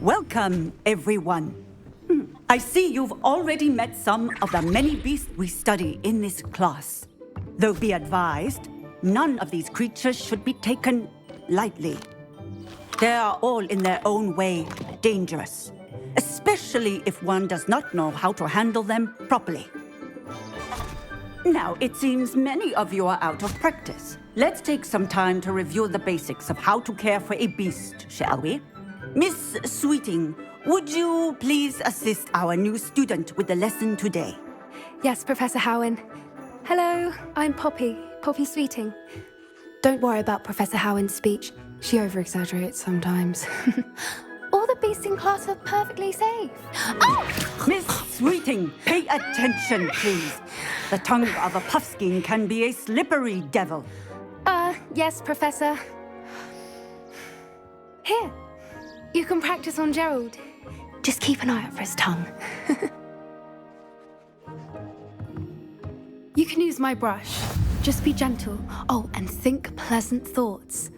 Welcome, everyone. I see you've already met some of the many beasts we study in this class. Though be advised, none of these creatures should be taken lightly. They are all in their own way dangerous, especially if one does not know how to handle them properly. Now, it seems many of you are out of practice. Let's take some time to review the basics of how to care for a beast, shall we? Miss Sweeting, would you please assist our new student with the lesson today? Yes, Professor Howen. Hello, I'm Poppy Sweeting. Don't worry about Professor Howen's speech. She over-exaggerates sometimes. All the beasts in class are perfectly safe. Oh! Miss Sweeting, pay attention, please. The tongue of a puffskein can be a slippery devil. Yes, Professor. Here, you can practice on Gerald. Just keep an eye out for his tongue. You can use my brush. Just be gentle. Oh, and think pleasant thoughts.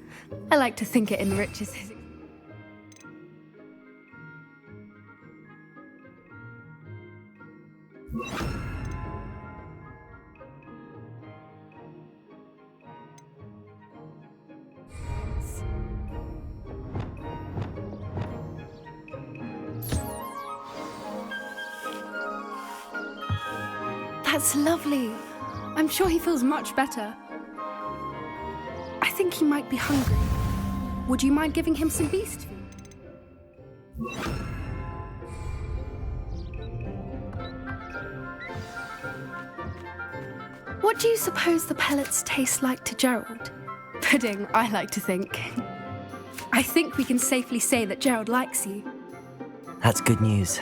I like to think it enriches his... That's lovely. I'm sure he feels much better. I think he might be hungry. Would you mind giving him some beast food? What do you suppose the pellets taste like to Gerald? Pudding, I like to think. I think we can safely say that Gerald likes you. That's good news.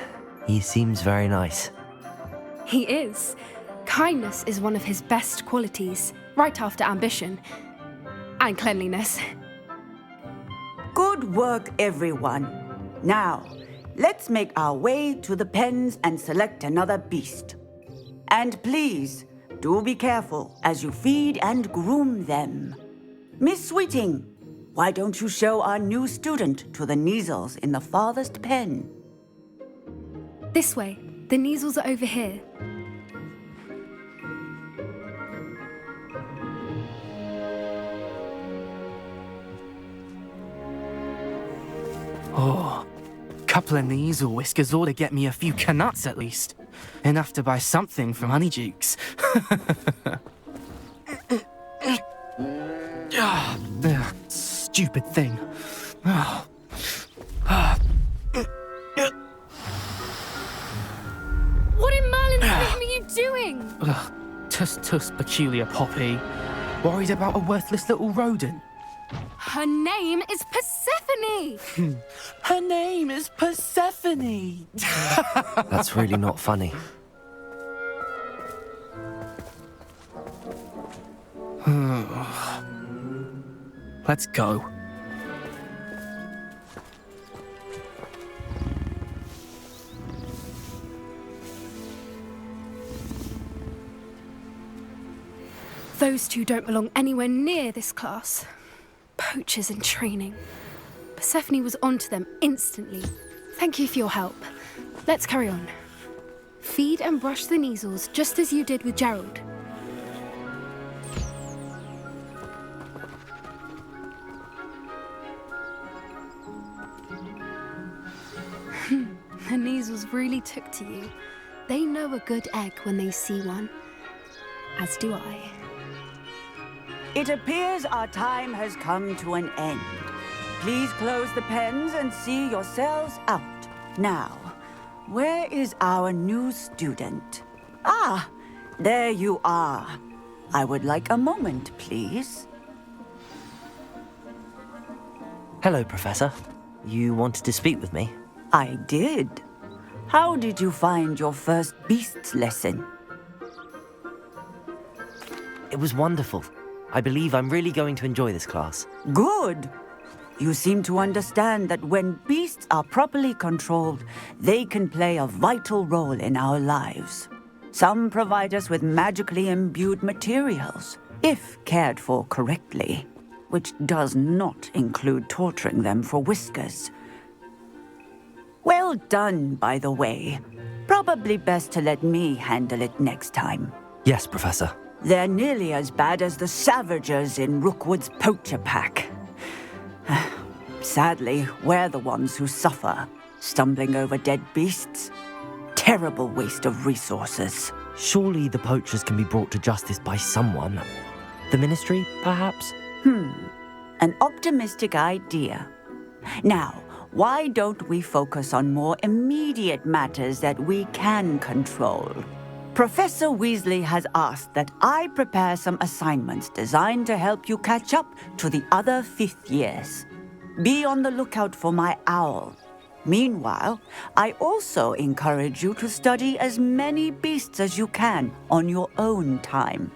He seems very nice. He is. Kindness is one of his best qualities, right after ambition. And cleanliness. Good work, everyone. Now, let's make our way to the pens and select another beast. And please, do be careful as you feed and groom them. Miss Sweeting, why don't you show our new student to the Neasels in the farthest pen? This way. The Neasels are over here. Oh, couple of Neasel whiskers ought to get me a few canuts at least. Enough to buy something from Honeydukes. Stupid thing. What in Merlin's name are you doing? Tuss, peculiar Poppy. Worried about a worthless little rodent. Her name is Persephone! Her name is Persephone! That's really not funny. Let's go. Those two don't belong anywhere near this class. Poachers in training. Persephone was onto them instantly. Thank you for your help. Let's carry on. Feed and brush the Neasels just as you did with Gerald. The Neasels really took to you. They know a good egg when they see one. As do I. It appears our time has come to an end. Please close the pens and see yourselves out. Now, where is our new student? Ah, there you are. I would like a moment, please. Hello, Professor. You wanted to speak with me? I did. How did you find your first beasts lesson? It was wonderful. I believe I'm really going to enjoy this class. Good. You seem to understand that when beasts are properly controlled, they can play a vital role in our lives. Some provide us with magically imbued materials, if cared for correctly, which does not include torturing them for whiskers. Well done, by the way. Probably best to let me handle it next time. Yes, Professor. They're nearly as bad as the Savagers in Rookwood's poacher pack. Sadly, we're the ones who suffer, stumbling over dead beasts. Terrible waste of resources. Surely the poachers can be brought to justice by someone. The Ministry, perhaps? An optimistic idea. Now, why don't we focus on more immediate matters that we can control? Professor Weasley has asked that I prepare some assignments designed to help you catch up to the other fifth years. Be on the lookout for my owl. Meanwhile, I also encourage you to study as many beasts as you can on your own time.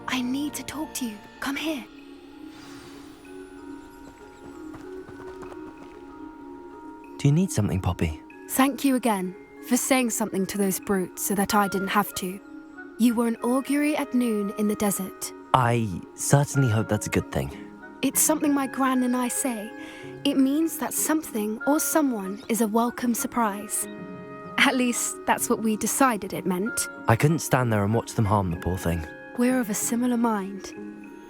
I need to talk to you. Come here. Do you need something, Poppy? Thank you again for saying something to those brutes so that I didn't have to. You were an augury at noon in the desert. I certainly hope that's a good thing. It's something my gran and I say. It means that something or someone is a welcome surprise. At least, that's what we decided it meant. I couldn't stand there and watch them harm the poor thing. We're of a similar mind.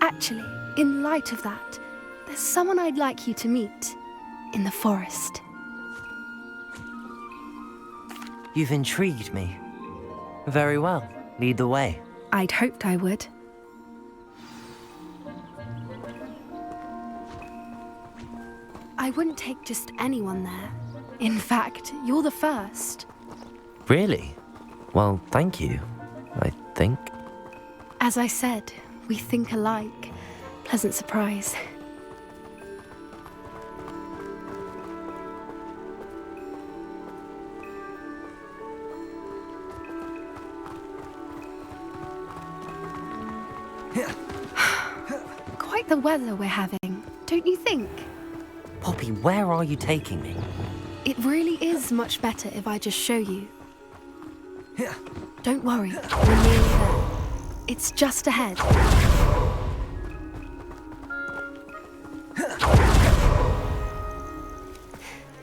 Actually, in light of that, there's someone I'd like you to meet in the forest. You've intrigued me. Very well. Lead the way. I'd hoped I would. I wouldn't take just anyone there. In fact, you're the first. Really? Well, thank you, I think. As I said, we think alike. Pleasant surprise. Quite the weather we're having, don't you think? Poppy, where are you taking me? It really is much better if I just show you. Don't worry, we're nearly there. It's just ahead.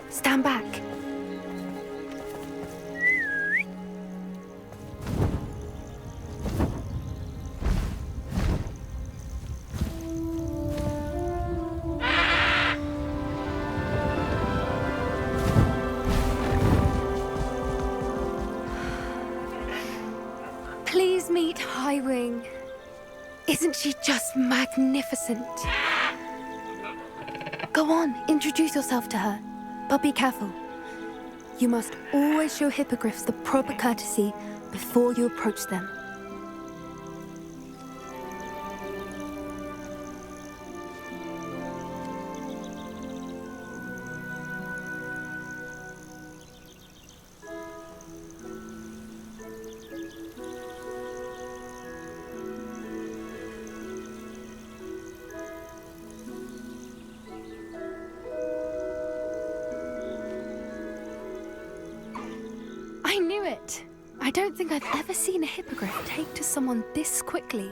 Stand back. Please meet Highwing. Isn't she just magnificent? Go on, introduce yourself to her. But be careful. You must always show hippogriffs the proper courtesy before you approach them. I knew it! I don't think I've ever seen a hippogriff take to someone this quickly.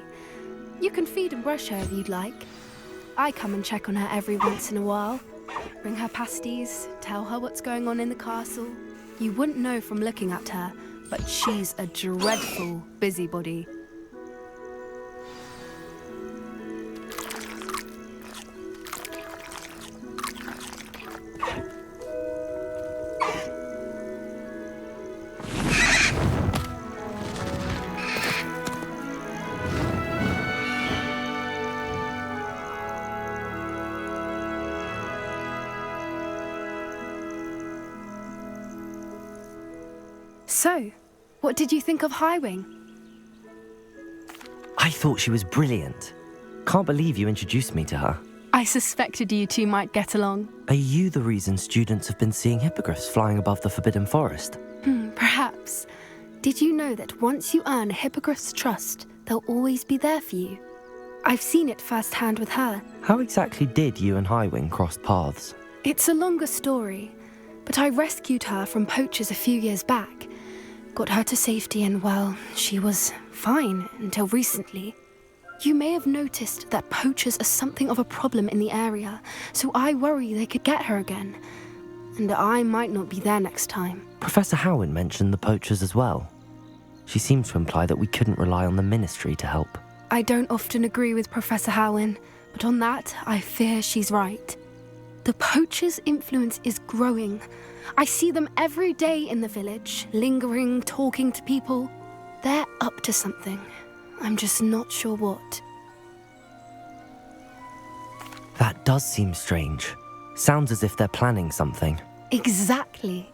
You can feed and brush her if you'd like. I come and check on her every once in a while. Bring her pasties, tell her what's going on in the castle. You wouldn't know from looking at her, but she's a dreadful busybody. So, what did you think of Highwing? I thought she was brilliant. Can't believe you introduced me to her. I suspected you two might get along. Are you the reason students have been seeing hippogriffs flying above the Forbidden Forest? Perhaps. Did you know that once you earn a hippogriff's trust, they'll always be there for you? I've seen it firsthand with her. How exactly did you and Highwing cross paths? It's a longer story, but I rescued her from poachers a few years back. Got her to safety and, well, she was fine until recently. You may have noticed that poachers are something of a problem in the area, so I worry they could get her again. And I might not be there next time. Professor Howin mentioned the poachers as well. She seemed to imply that we couldn't rely on the Ministry to help. I don't often agree with Professor Howin, but on that, I fear she's right. The poachers' influence is growing. I see them every day in the village, lingering, talking to people. They're up to something. I'm just not sure what. That does seem strange. Sounds as if they're planning something. Exactly.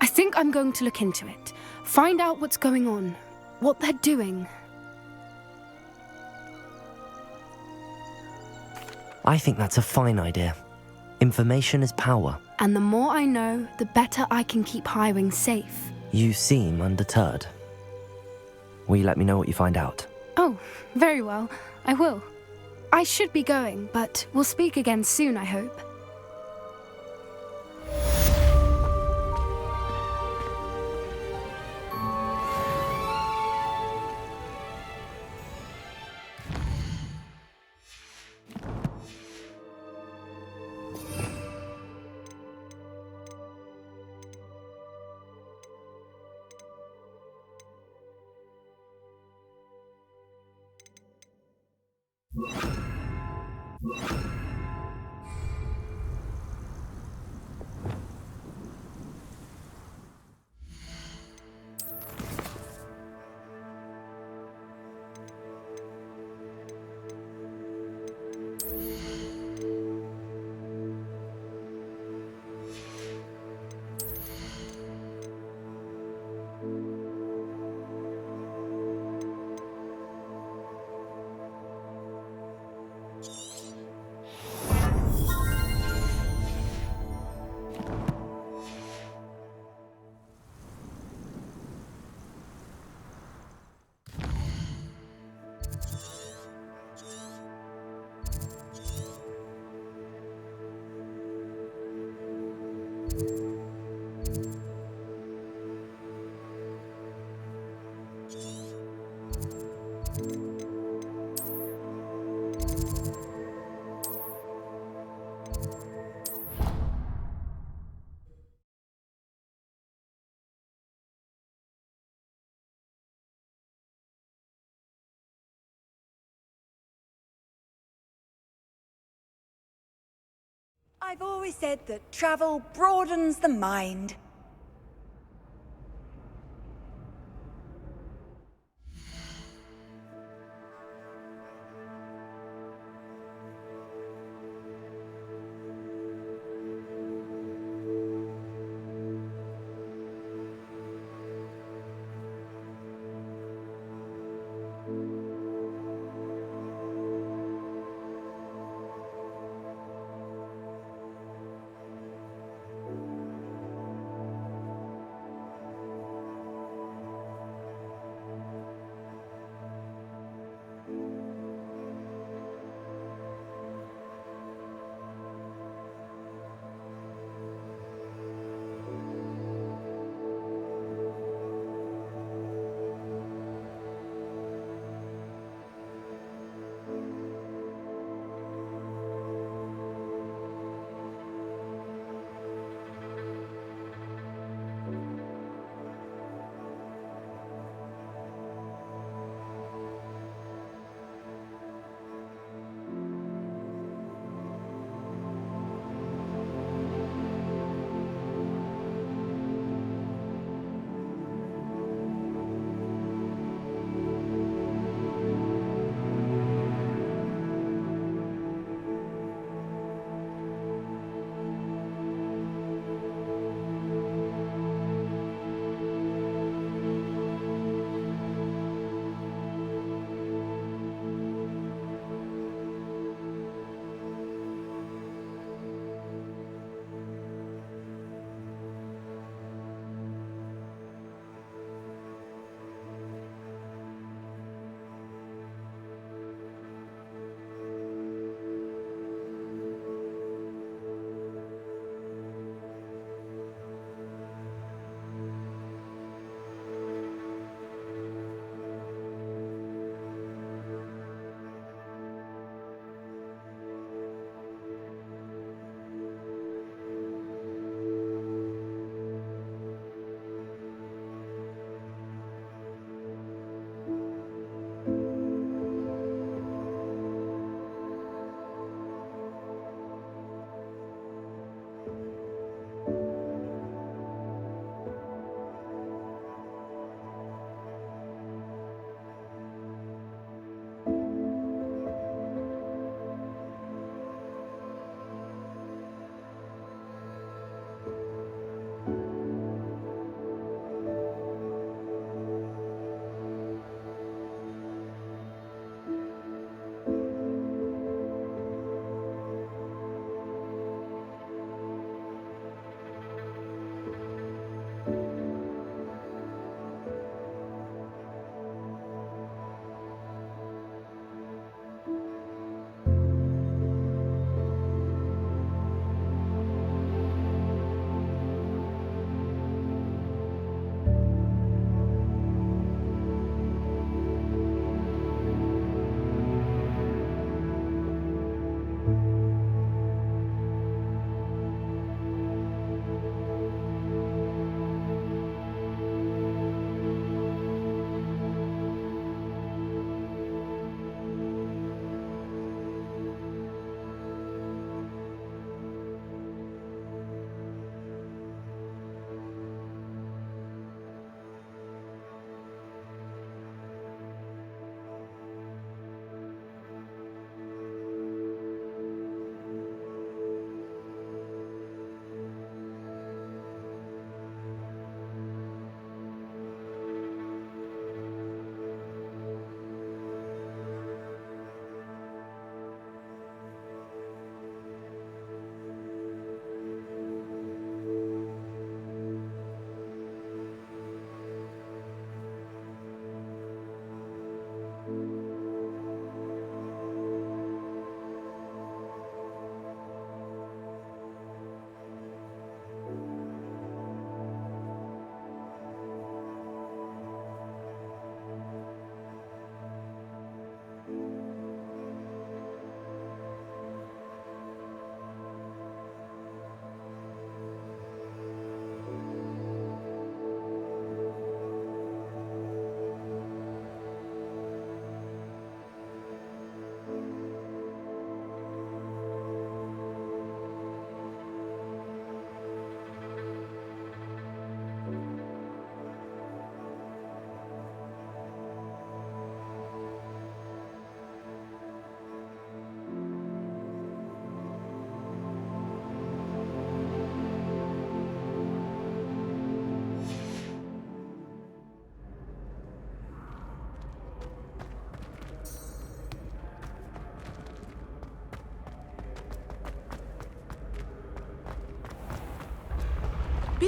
I think I'm going to look into it. Find out what's going on, what they're doing. I think that's a fine idea. Information is power. And the more I know, the better I can keep Highwing safe. You seem undeterred. Will you let me know what you find out? Oh, very well. I will. I should be going, but we'll speak again soon, I hope. I've always said that travel broadens the mind.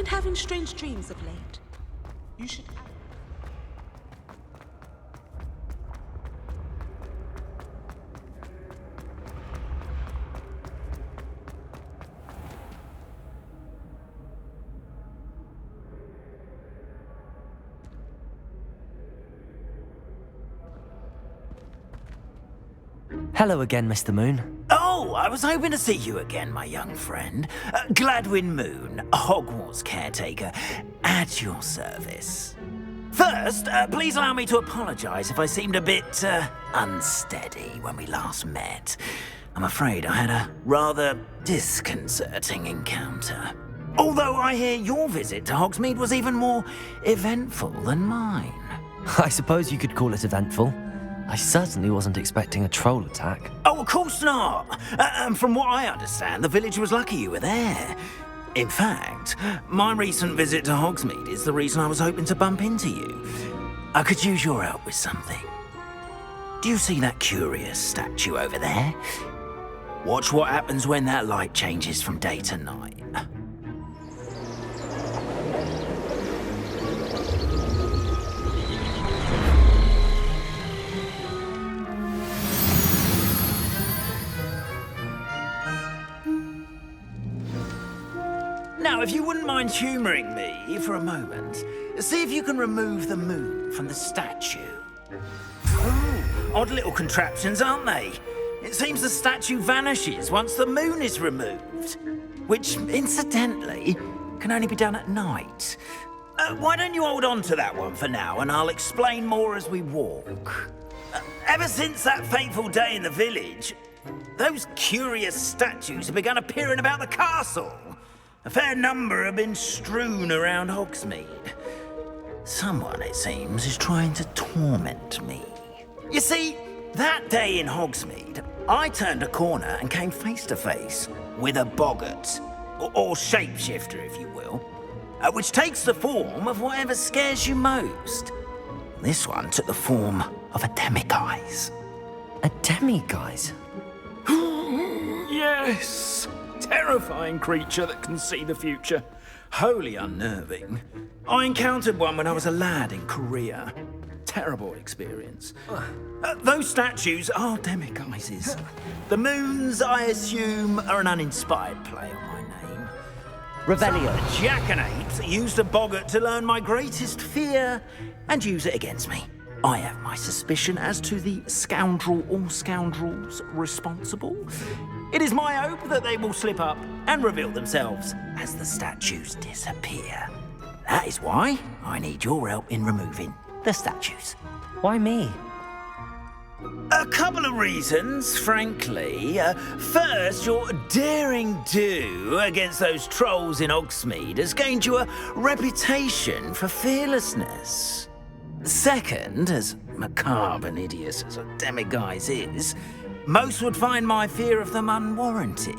having strange dreams of late. You should... Hello again, Mr. Moon. Oh, I was hoping to see you again, my young friend. Gladwin Moon, Hogwarts caretaker, at your service. First, please allow me to apologise if I seemed a bit unsteady when we last met. I'm afraid I had a rather disconcerting encounter. Although I hear your visit to Hogsmeade was even more eventful than mine. I suppose you could call it eventful. I certainly wasn't expecting a troll attack. Oh, of course not. And from what I understand, the village was lucky you were there. In fact, my recent visit to Hogsmeade is the reason I was hoping to bump into you. I could use your help with something. Do you see that curious statue over there? Watch what happens when that light changes from day to night. Now, if you wouldn't mind humouring me for a moment, see if you can remove the moon from the statue. Ooh, odd little contraptions, aren't they? It seems the statue vanishes once the moon is removed, which, incidentally, can only be done at night. Why don't you hold on to that one for now, and I'll explain more as we walk. Ever since that fateful day in the village, those curious statues have begun appearing about the castle. A fair number have been strewn around Hogsmeade. Someone, it seems, is trying to torment me. You see, that day in Hogsmeade, I turned a corner and came face to face with a boggart, or shapeshifter, if you will, which takes the form of whatever scares you most. This one took the form of a demiguise. A demiguise? Yes! Terrifying creature that can see the future. Wholly unnerving. I encountered one when I was a lad in Korea. Terrible experience. Those statues are demiguises. The moons, I assume, are an uninspired play on my name. Revelio. The jackanapes used a boggart to learn my greatest fear and use it against me. I have my suspicion as to the scoundrel or scoundrels responsible. It is my hope that they will slip up and reveal themselves as the statues disappear. That is why I need your help in removing the statues. Why me? A couple of reasons, frankly. First, your daring do against those trolls in Hogsmeade has gained you a reputation for fearlessness. Second, as macabre and hideous as a demiguise is, most would find my fear of them unwarranted.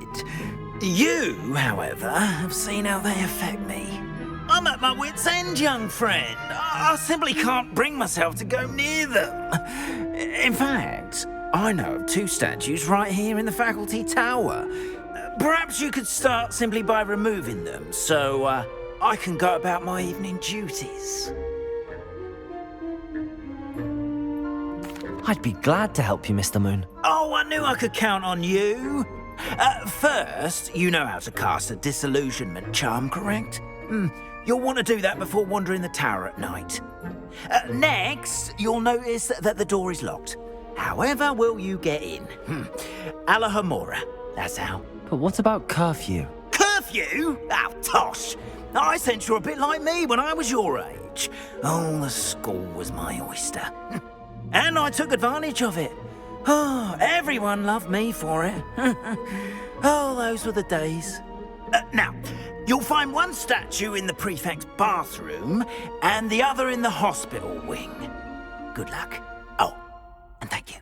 You, however, have seen how they affect me. I'm at my wit's end, young friend. I simply can't bring myself to go near them. In fact, I know of two statues right here in the faculty tower. Perhaps you could start simply by removing them, so I can go about my evening duties. I'd be glad to help you, Mr. Moon. Oh, I knew I could count on you. First, you know how to cast a disillusionment charm, correct? You'll want to do that before wandering the tower at night. Next, you'll notice that the door is locked. However will you get in? Alahomora, that's how. But what about curfew? Curfew? Oh, tosh. I sense you're a bit like me when I was your age. Oh, the school was my oyster. And I took advantage of it. Oh, everyone loved me for it. Oh, those were the days. Now, you'll find one statue in the prefect's bathroom and the other in the hospital wing. Good luck. Oh, and thank you.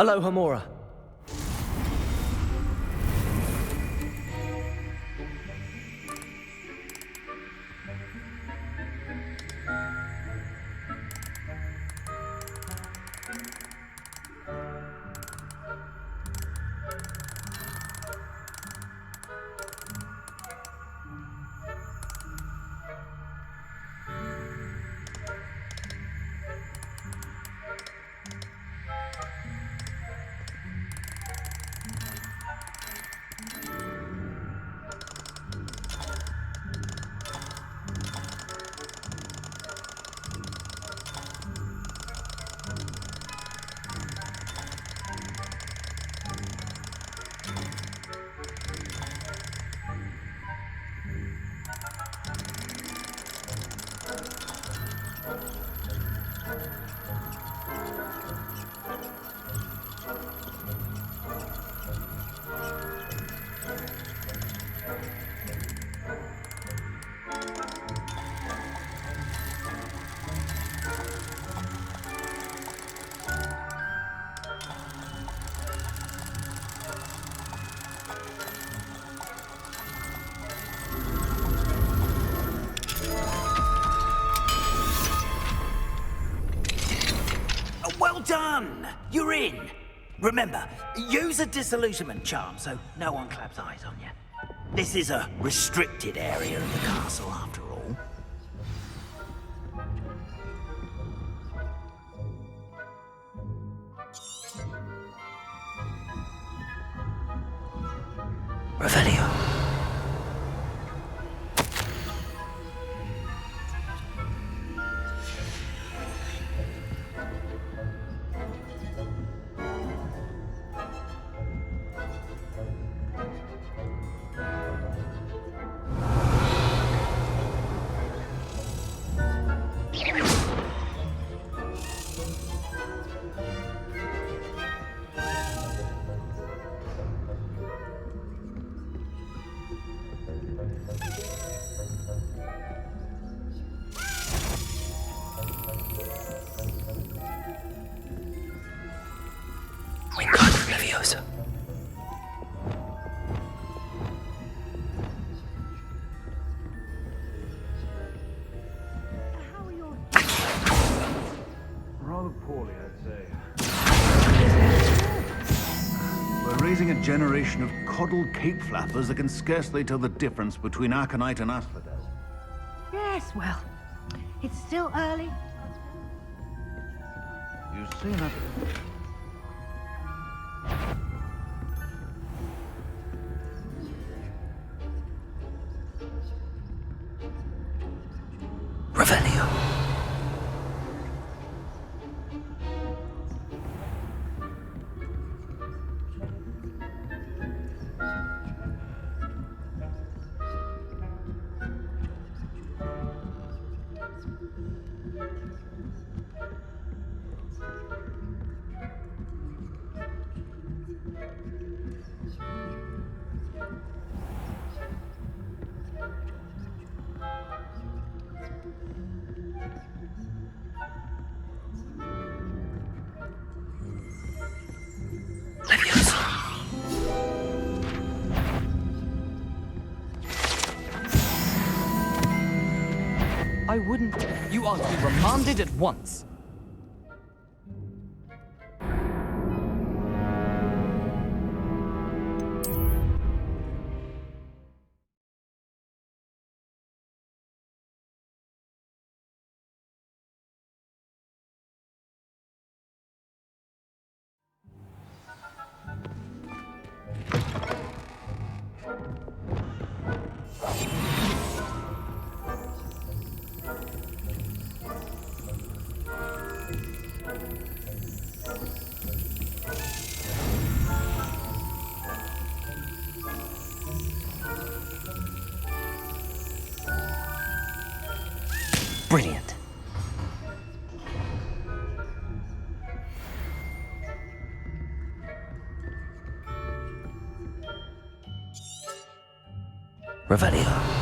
Aloha, Mora. Well done! You're in! Remember, use a disillusionment charm so no one claps eyes on you. This is a restricted area of the castle, after all. Revelio. Rather poorly, I'd say. We're raising a generation of coddled cape flappers that can scarcely tell the difference between aconite and asphodel. Yes, well, it's still early. You say that... Revelio. I wouldn't. You are to be remanded at once. Brilliant. Revelio.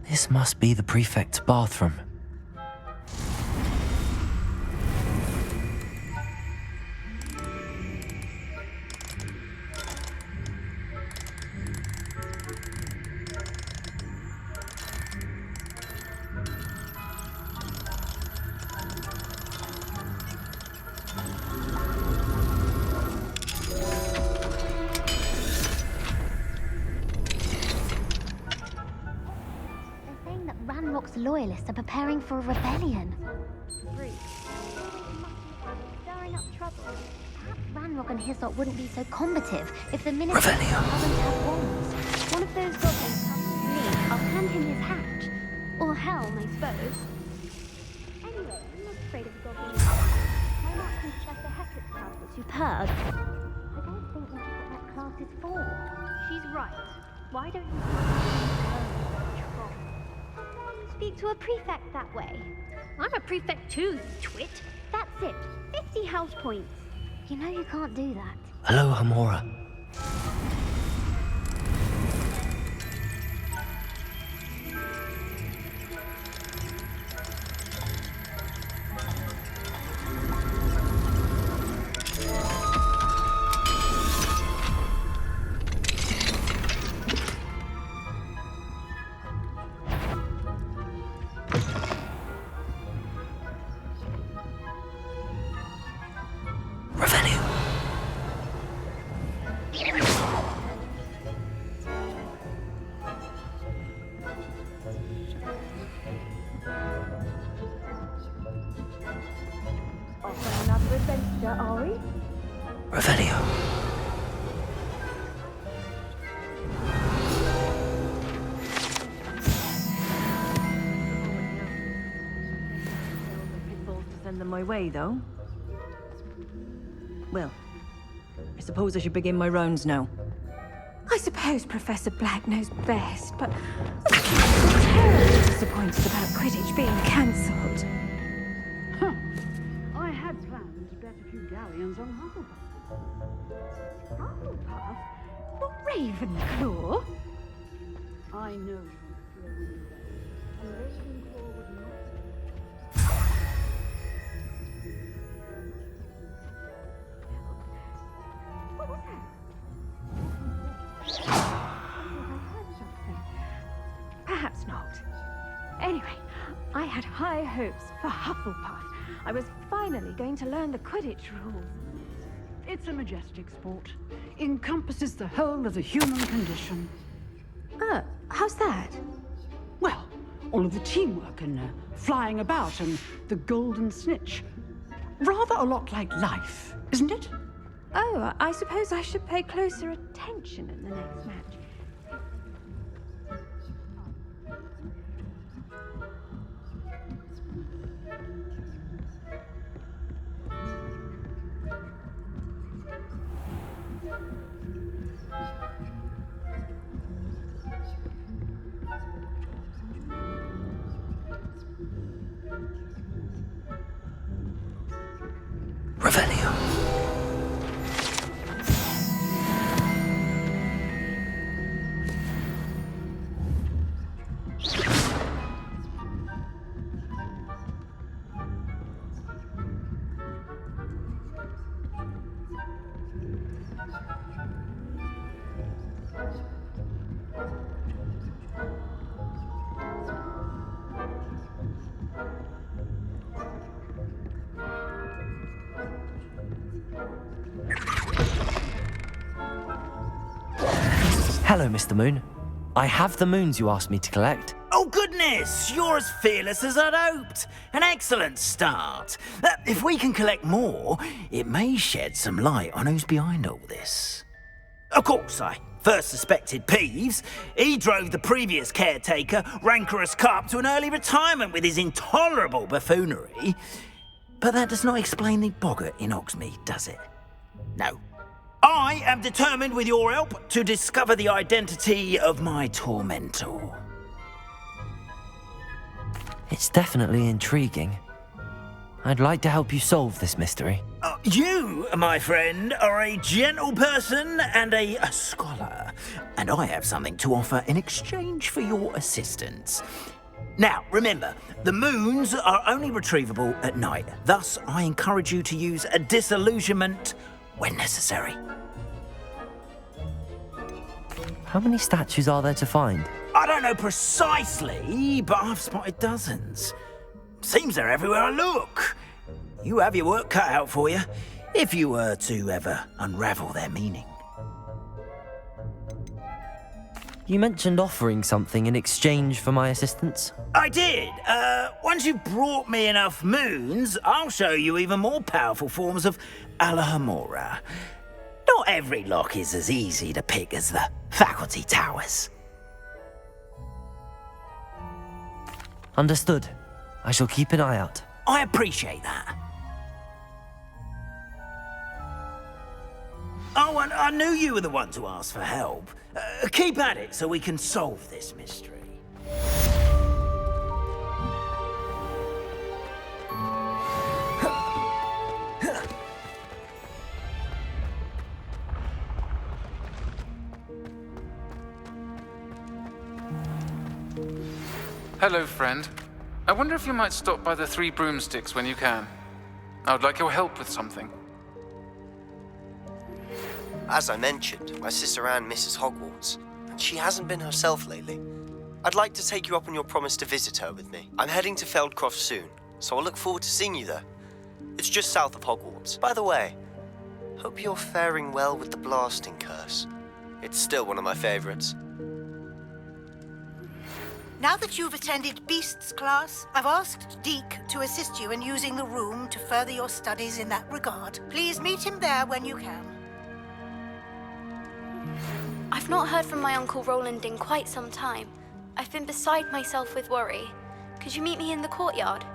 This must be the prefect's bathroom. Loyalists are preparing for a rebellion. Rude. Stirring up trouble. Perhaps Ranrock and Hyssop wouldn't be so combative if the minister doesn't have wands. One of those goblins comes to me, I'll hand him his hat. Or helm, I suppose. Anyway, I'm not afraid of goblins. My Master Professor Hector's class was superb. I don't think that's what that class is for. She's right. Why don't you speak to a prefect that way? I'm a prefect too, you twit. That's it. 50 house points. You know you can't do that. Hello, Hamora. My way, though. Well, I suppose I should begin my rounds now. I suppose Professor Black knows best, but I'm terribly disappointed about Quidditch being cancelled. Huh. I had planned to bet a few galleons on Hufflepuff. Hufflepuff? Not Ravenclaw? I know you're a winning bet. And Ravenclaw would not. What was that? I heard something. Perhaps not. Anyway, I had high hopes for Hufflepuff. I was finally going to learn the Quidditch rules. It's a majestic sport. Encompasses the whole of the human condition. How's that? Well, all of the teamwork and flying about and the golden snitch. Rather a lot like life, isn't it? Oh, I suppose I should pay closer attention in the next match. Revelio. Hello, Mr. Moon. I have the moons you asked me to collect. Oh, goodness! You're as fearless as I'd hoped. An excellent start. If we can collect more, it may shed some light on who's behind all this. Of course, I first suspected Peeves. He drove the previous caretaker, rancorous Carp, to an early retirement with his intolerable buffoonery. But that does not explain the boggart in Hogsmeade, does it? No. I am determined, with your help, to discover the identity of my tormentor. It's definitely intriguing. I'd like to help you solve this mystery. You, my friend, are a gentle person and a scholar, and I have something to offer in exchange for your assistance. Now, remember, the moons are only retrievable at night. Thus, I encourage you to use a disillusionment when necessary. How many statues are there to find? I don't know precisely, but I've spotted dozens. Seems they're everywhere I look. You have your work cut out for you, if you were to ever unravel their meaning. You mentioned offering something in exchange for my assistance. I did. Once you've brought me enough moons, I'll show you even more powerful forms of Alohomora. Not every lock is as easy to pick as the faculty towers. Understood. I shall keep an eye out. I appreciate that. Oh, and I knew you were the one to ask for help. Keep at it so we can solve this mystery. Hello, friend. I wonder if you might stop by the Three Broomsticks when you can. I would like your help with something. As I mentioned, my sister Anne misses Hogwarts, and she hasn't been herself lately. I'd like to take you up on your promise to visit her with me. I'm heading to Feldcroft soon, so I'll look forward to seeing you there. It's just south of Hogwarts. By the way, hope you're faring well with the blasting curse. It's still one of my favorites. Now that you've attended Beasts class, I've asked Deke to assist you in using the room to further your studies in that regard. Please meet him there when you can. I've not heard from my Uncle Roland in quite some time. I've been beside myself with worry. Could you meet me in the courtyard?